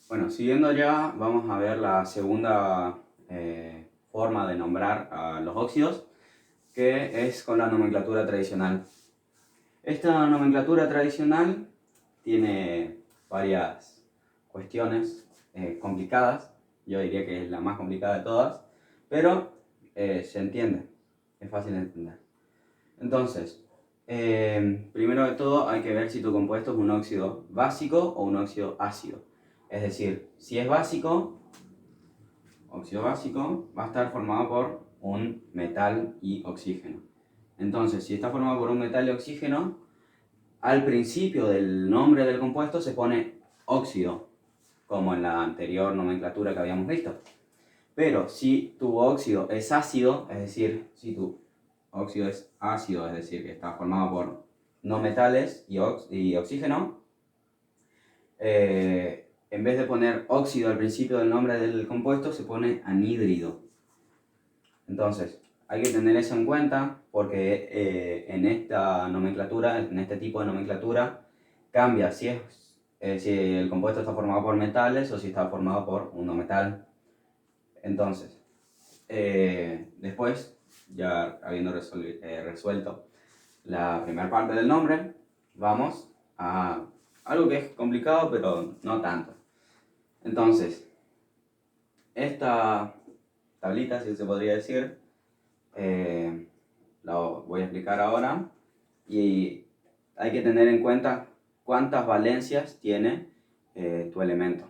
Bueno, siguiendo ya, vamos a ver la segunda forma de nombrar a los óxidos, que es con la nomenclatura tradicional. Esta nomenclatura tradicional tiene varias cuestiones complicadas, yo diría que es la más complicada de todas, pero se entiende, es fácil de entender. Entonces, primero de todo hay que ver si tu compuesto es un óxido básico o un óxido ácido. Es decir, si es básico, óxido básico, va a estar formado por un metal y oxígeno. Entonces, si está formado por un metal y oxígeno, al principio del nombre del compuesto se pone óxido, como en la anterior nomenclatura que habíamos visto. Pero si tu óxido es ácido, es decir, si tu óxido es ácido, es decir, que está formado por no metales y oxígeno, en vez de poner óxido al principio del nombre del compuesto, se pone anhídrido. Entonces, hay que tener eso en cuenta porque en esta nomenclatura, en este tipo de nomenclatura, cambia si el compuesto está formado por metales o si está formado por un no metal. Entonces, después, ya habiendo resuelto la primera parte del nombre, vamos a algo que es complicado, pero no tanto. Entonces, esta tablita, si se podría decir, la voy a explicar ahora y hay que tener en cuenta cuántas valencias tiene tu elemento.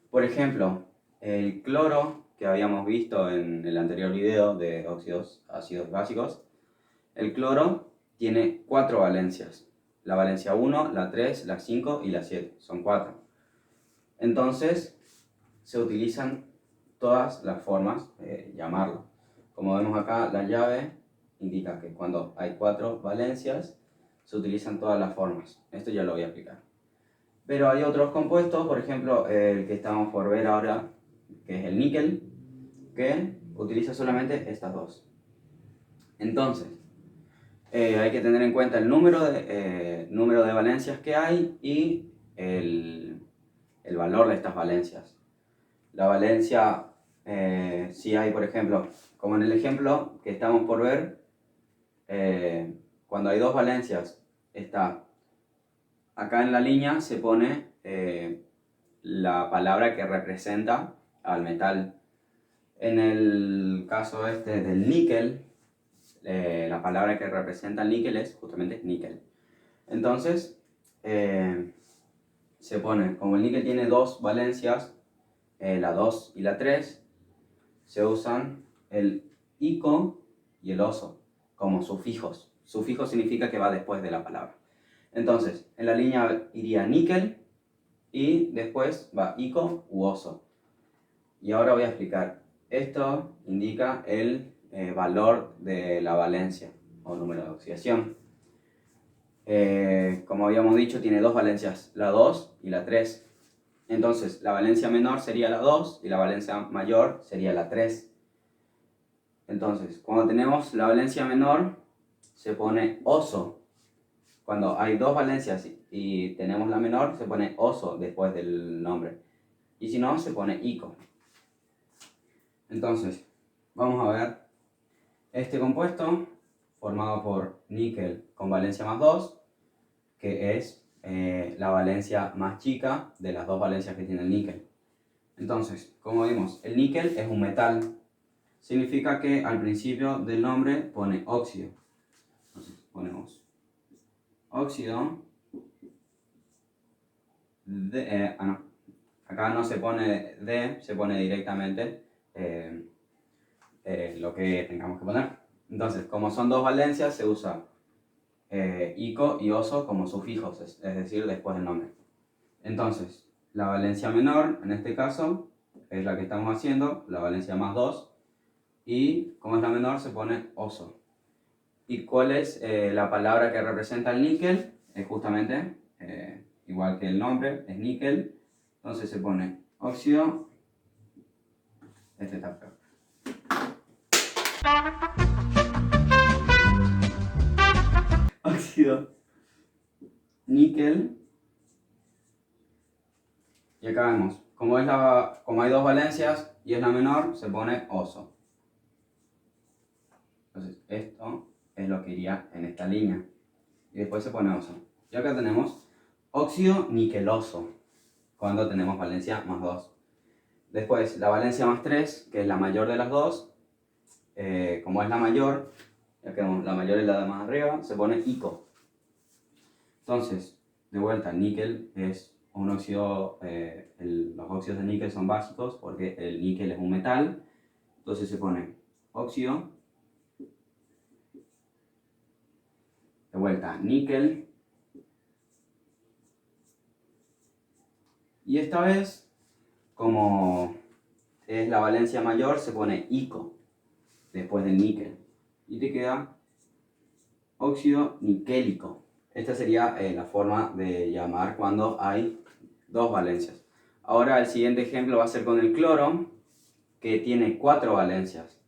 Por ejemplo, el cloro que habíamos visto en el anterior video de óxidos ácidos básicos, el cloro tiene 4 valencias. La valencia 1, la 3, la 5 y la 7. Son 4. Entonces, se utilizan todas las formas de llamarlo. Como vemos acá, la llave indica que cuando hay 4 valencias, se utilizan todas las formas. Esto ya lo voy a explicar. Pero hay otros compuestos, por ejemplo, el que estamos por ver ahora, que es el níquel, que utiliza solamente estas dos. Entonces, hay que tener en cuenta el número de valencias que hay y el valor de estas valencias. La valencia, si hay, por ejemplo, como en el ejemplo que estamos por ver, cuando hay 2 valencias, está acá en la línea se pone la palabra que representa al metal. En el caso este del níquel, la palabra que representa el níquel es justamente níquel. Entonces, se pone, como el níquel tiene 2 valencias, la 2 y la 3, se usan el ico y el oso como sufijos. Sufijo significa que va después de la palabra. Entonces, en la línea iría níquel y después va ico u oso. Y ahora voy a explicar. Esto indica el valor de la valencia o número de oxidación. Como habíamos dicho, tiene 2 valencias, la 2 y la 3. Entonces, la valencia menor sería la 2 y la valencia mayor sería la 3. Entonces, cuando tenemos la valencia menor, se pone oso. Cuando hay 2 valencias y tenemos la menor, se pone oso después del nombre. Y si no, se pone ico. Entonces, vamos a ver este compuesto formado por níquel con valencia más 2, que es la valencia más chica de las 2 valencias que tiene el níquel. Entonces, como vimos, el níquel es un metal. Significa que al principio del nombre pone óxido. Entonces, ponemos óxido de... no. Acá no se pone de, se pone directamente lo que tengamos que poner. Entonces, como son 2 valencias, se usa ico y oso como sufijos, es decir, después del nombre. Entonces, la valencia menor, en este caso, es la que estamos haciendo, la valencia más 2, y como es la menor, se pone oso. ¿Y cuál es la palabra que representa el níquel? Es justamente, igual que el nombre, es níquel. Entonces se pone óxido. Este está peor. óxido níquel. Y acá vemos, como hay dos valencias y es la menor, se pone oso. Entonces esto es lo que iría en esta línea. Y después se pone oso. Y acá tenemos óxido niqueloso, cuando tenemos valencia más 2. Después la valencia más 3, que es la mayor de las dos, como es la mayor, ya que la mayor es la de más arriba, se pone ico. Entonces, de vuelta, el níquel es un óxido, los óxidos de níquel son básicos porque el níquel es un metal, entonces se pone óxido, de vuelta, níquel, y esta vez, como es la valencia mayor, se pone ico después del níquel, y te queda óxido niquélico. Esta sería la forma de llamar cuando hay dos valencias. Ahora el siguiente ejemplo va a ser con el cloro, que tiene 4 valencias.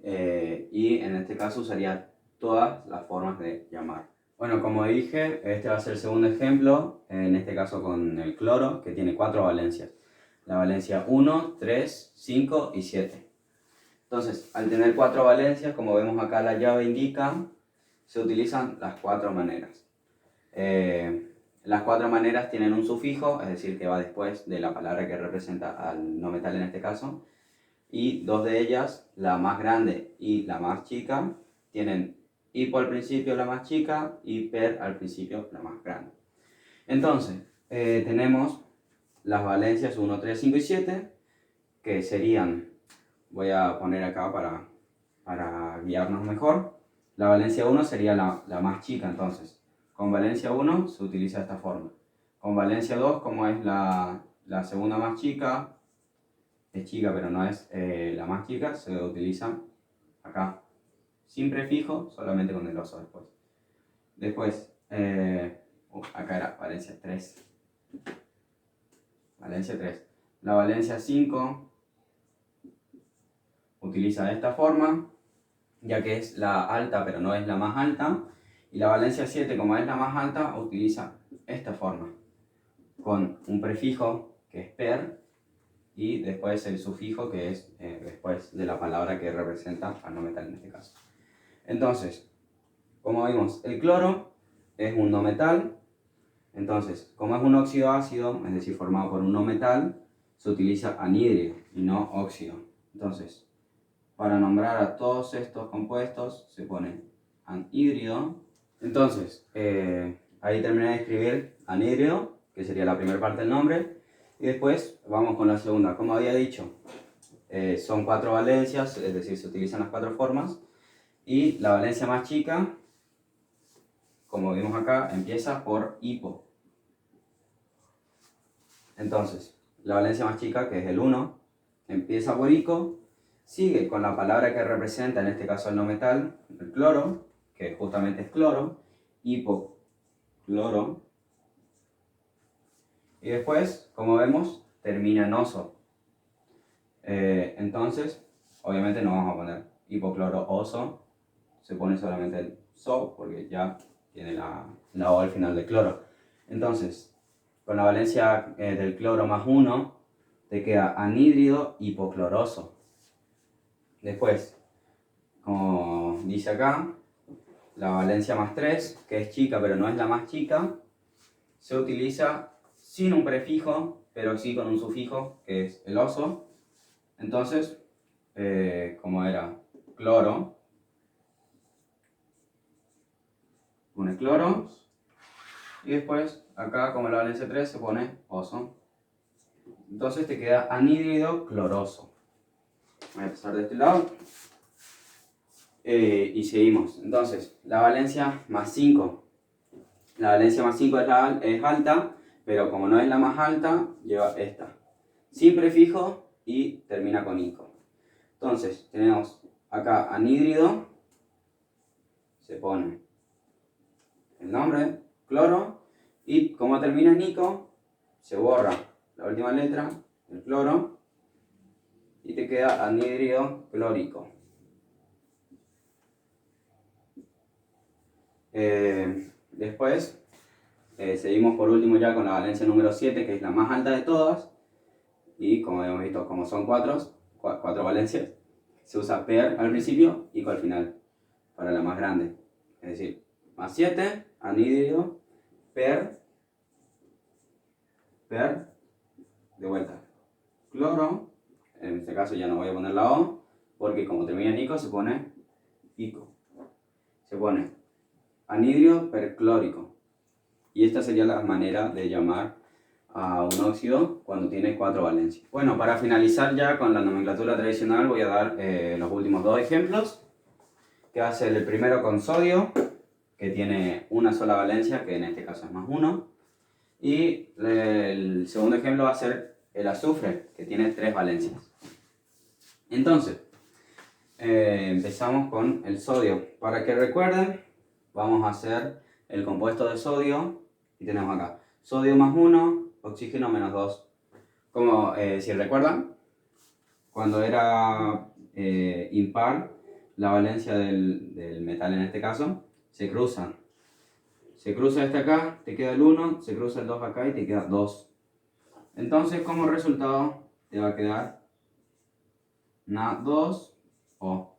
Y en este caso usaría todas las formas de llamar. Bueno, como dije, este va a ser el segundo ejemplo, en este caso con el cloro, que tiene 4 valencias. La valencia 1, 3, 5 y 7. Entonces, al tener 4 valencias, como vemos acá la llave indica, se utilizan las 4 maneras. Las 4 maneras tienen un sufijo, es decir, que va después de la palabra que representa al no metal en este caso, y 2 de ellas, la más grande y la más chica, tienen hipo al principio la más chica y per al principio la más grande. Entonces, tenemos las valencias 1, 3, 5 y 7, que serían, voy a poner acá para guiarnos mejor, la valencia 1 sería la más chica, entonces, con valencia 1 se utiliza esta forma. Con valencia 2, como es la segunda más chica, es chica pero no es la más chica, se utiliza acá, sin prefijo, solamente con el oso después. Después, acá era valencia 3. Valencia 3. La valencia 5 utiliza esta forma, ya que es la alta pero no es la más alta. Y la valencia 7, como es la más alta, utiliza esta forma, con un prefijo que es per, y después el sufijo que es después de la palabra que representa al no metal en este caso. Entonces, como vimos, el cloro es un no metal. Entonces, como es un óxido ácido, es decir, formado por un no metal, se utiliza anhídrido y no óxido. Entonces, para nombrar a todos estos compuestos se pone anhídrido. Entonces, ahí terminé de escribir anhídrido, que sería la primera parte del nombre, y después vamos con la segunda. Como había dicho, son 4 valencias, es decir, se utilizan las 4 formas, y la valencia más chica, como vimos acá, empieza por hipo. Entonces, la valencia más chica, que es el 1, empieza por ico, sigue con la palabra que representa, en este caso el no metal, el cloro, que justamente es cloro, hipocloro, y después, como vemos, termina en oso. Entonces, obviamente no vamos a poner hipocloro oso, se pone solamente el so, porque ya tiene la O al final del cloro. Entonces, con la valencia del cloro más 1, te queda anhídrido hipocloroso. Después, como dice acá, la valencia más 3, que es chica pero no es la más chica, se utiliza sin un prefijo, pero sí con un sufijo, que es el oso. Entonces, como era cloro, pone cloro, y después acá como la valencia 3 se pone oso. Entonces te queda anhídrido cloroso. Voy a pasar de este lado. Y seguimos. Entonces, la valencia más 5. La valencia más 5 es alta, pero como no es la más alta, lleva esta. Sin prefijo y termina con ico. Entonces, tenemos acá anhídrido, se pone el nombre, cloro, y como termina en ico, se borra la última letra, el cloro, y te queda anhídrido clórico. Después, seguimos por último ya con la valencia número 7, que es la más alta de todas. Y como hemos visto, como son cuatro valencias, se usa per al principio, ico al final, para la más grande. Es decir, más 7, anhídrido, per, de vuelta, cloro. En este caso ya no voy a poner la O, porque como termina en ico, se pone ico. Se pone anhídrido perclórico. Y esta sería la manera de llamar a un óxido cuando tiene 4 valencias. Bueno, para finalizar ya con la nomenclatura tradicional voy a dar los últimos 2 ejemplos. Que va a ser el primero con sodio, que tiene una sola valencia, que en este caso es más 1. Y el segundo ejemplo va a ser el azufre, que tiene 3 valencias. Entonces, empezamos con el sodio. Para que recuerden, vamos a hacer el compuesto de sodio. Y tenemos acá sodio más 1, oxígeno menos 2. Como si recuerdan, cuando era impar, la valencia del metal en este caso, se cruzan. Se cruza este acá, te queda el 1, se cruza el 2 acá y te queda 2. Entonces, como resultado, te va a quedar Na2O.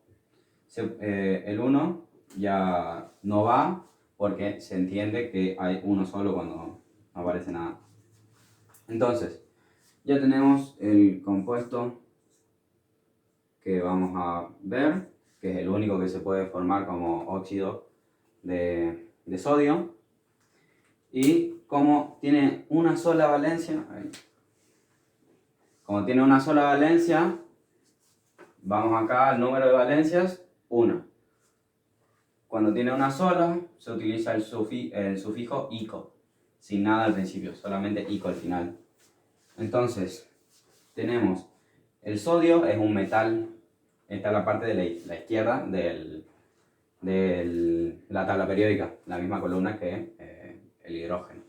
El 1 ya no va porque se entiende que hay uno solo cuando no aparece nada. Entonces, ya tenemos el compuesto que vamos a ver, que es el único que se puede formar como óxido de sodio. Y como tiene una sola valencia, vamos acá al número de valencias, 1. Cuando tiene una sola, se utiliza el sufijo ico, sin nada al principio, solamente ico al final. Entonces, tenemos el sodio, es un metal, esta es la parte de la izquierda de la tabla periódica, la misma columna que el hidrógeno.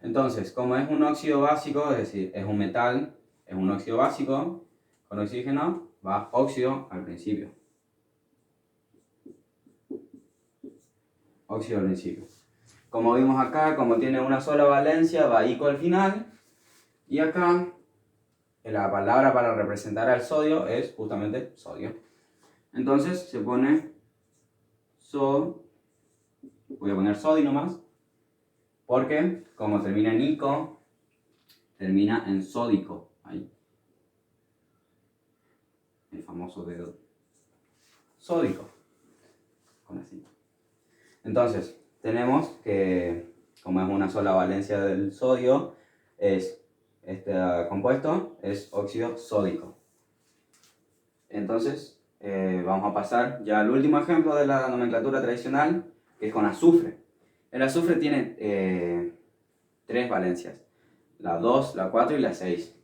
Entonces, como es un óxido básico, es decir, es un metal, es un óxido básico, con oxígeno va óxido al principio. Óxido al principio. Como vimos acá, como tiene una sola valencia, va ico al final. Y acá, la palabra para representar al sodio es justamente sodio. Entonces se pone voy a poner sodio nomás, porque como termina en ico, termina en sódico. Ahí. El famoso dedo. Sódico. Con acento. Entonces, tenemos que, como es una sola valencia del sodio, este compuesto es óxido sódico. Entonces, vamos a pasar ya al último ejemplo de la nomenclatura tradicional, que es con azufre. El azufre tiene 3 valencias, la 2, la 4 y la 6.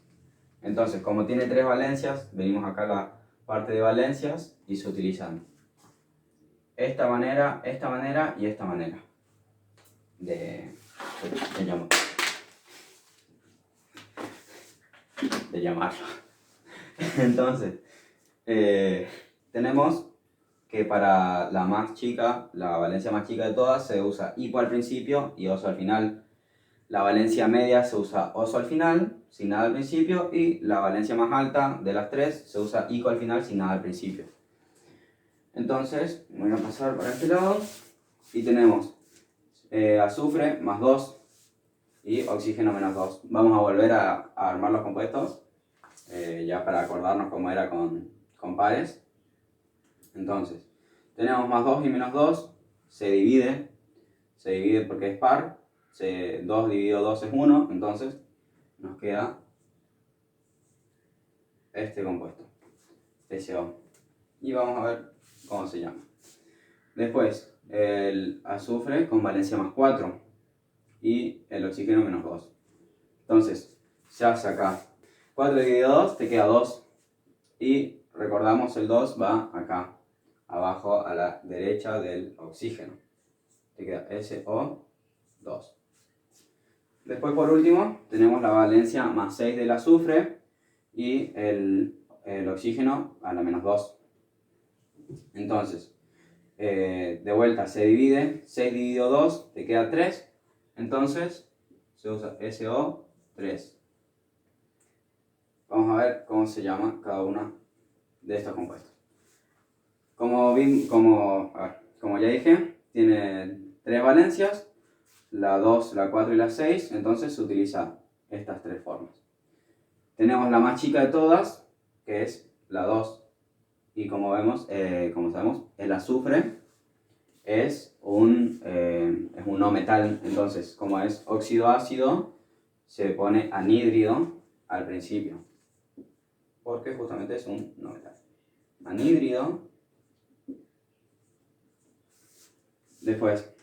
Entonces, como tiene 3 valencias, venimos acá a la parte de valencias y se utilizan esta manera y esta manera de llamarlo. Entonces, tenemos que para la más chica, la valencia más chica de todas, se usa hipo al principio y oso al final. La valencia media se usa oso al final, sin nada al principio, y la valencia más alta de las 3 se usa ico al final, sin nada al principio. Entonces, voy a pasar para este lado y tenemos azufre más 2 y oxígeno menos 2. Vamos a volver a armar los compuestos, ya para acordarnos cómo era con pares. Entonces, tenemos más 2 y menos 2, se divide porque es par, 2 dividido 2 es 1, entonces nos queda este compuesto, SO. Y vamos a ver cómo se llama. Después, el azufre con valencia más 4 y el oxígeno menos 2. Entonces, se hace acá 4 dividido 2, te queda 2. Y recordamos, el 2 va acá, abajo a la derecha del oxígeno. Te queda SO2. Después, por último, tenemos la valencia más 6 del azufre y el oxígeno a la menos 2. Entonces, de vuelta se divide, 6 dividido 2 te queda 3, entonces se usa SO3. Vamos a ver cómo se llama cada una de estos compuestos. Como ya dije, tiene 3 valencias, la 2, la 4 y la 6, entonces se utilizan estas 3 formas. Tenemos la más chica de todas, que es la 2, y como sabemos, el azufre es un no metal, entonces como es óxido ácido, se pone anhídrido al principio, porque justamente es un no metal. Anhídrido. Después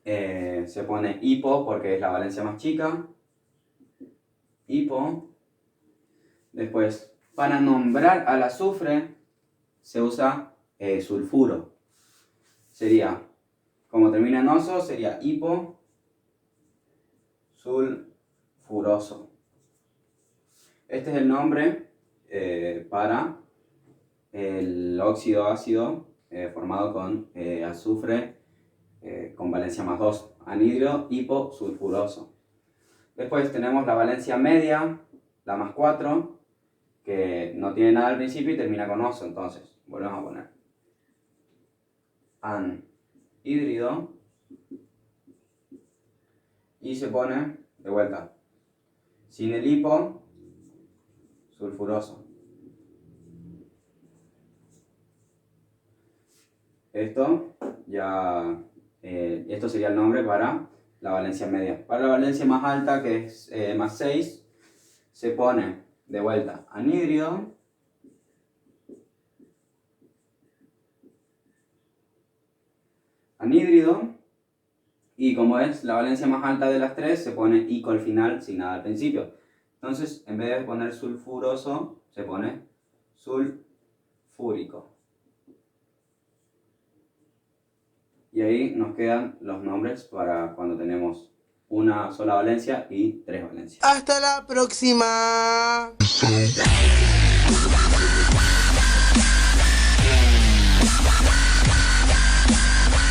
se pone hipo porque es la valencia más chica. Hipo. Después, para nombrar al azufre se usa sulfuro. Sería, como termina en oso, sería hipo sulfuroso. Este es el nombre para el óxido ácido formado con azufre con valencia más 2, anhídrido hiposulfuroso. Después tenemos la valencia media, la más 4, que no tiene nada al principio y termina con oso, entonces volvemos a poner anhídrido y se pone de vuelta sin el hipo sulfuroso. Esto sería el nombre para la valencia media. Para la valencia más alta, que es más 6, se pone de vuelta anhídrido y como es la valencia más alta de las 3, se pone ico al final sin nada al principio. Entonces, en vez de poner sulfuroso, se pone sulfúrico. Y ahí nos quedan los nombres para cuando tenemos una sola valencia y 3 valencias. Hasta la próxima.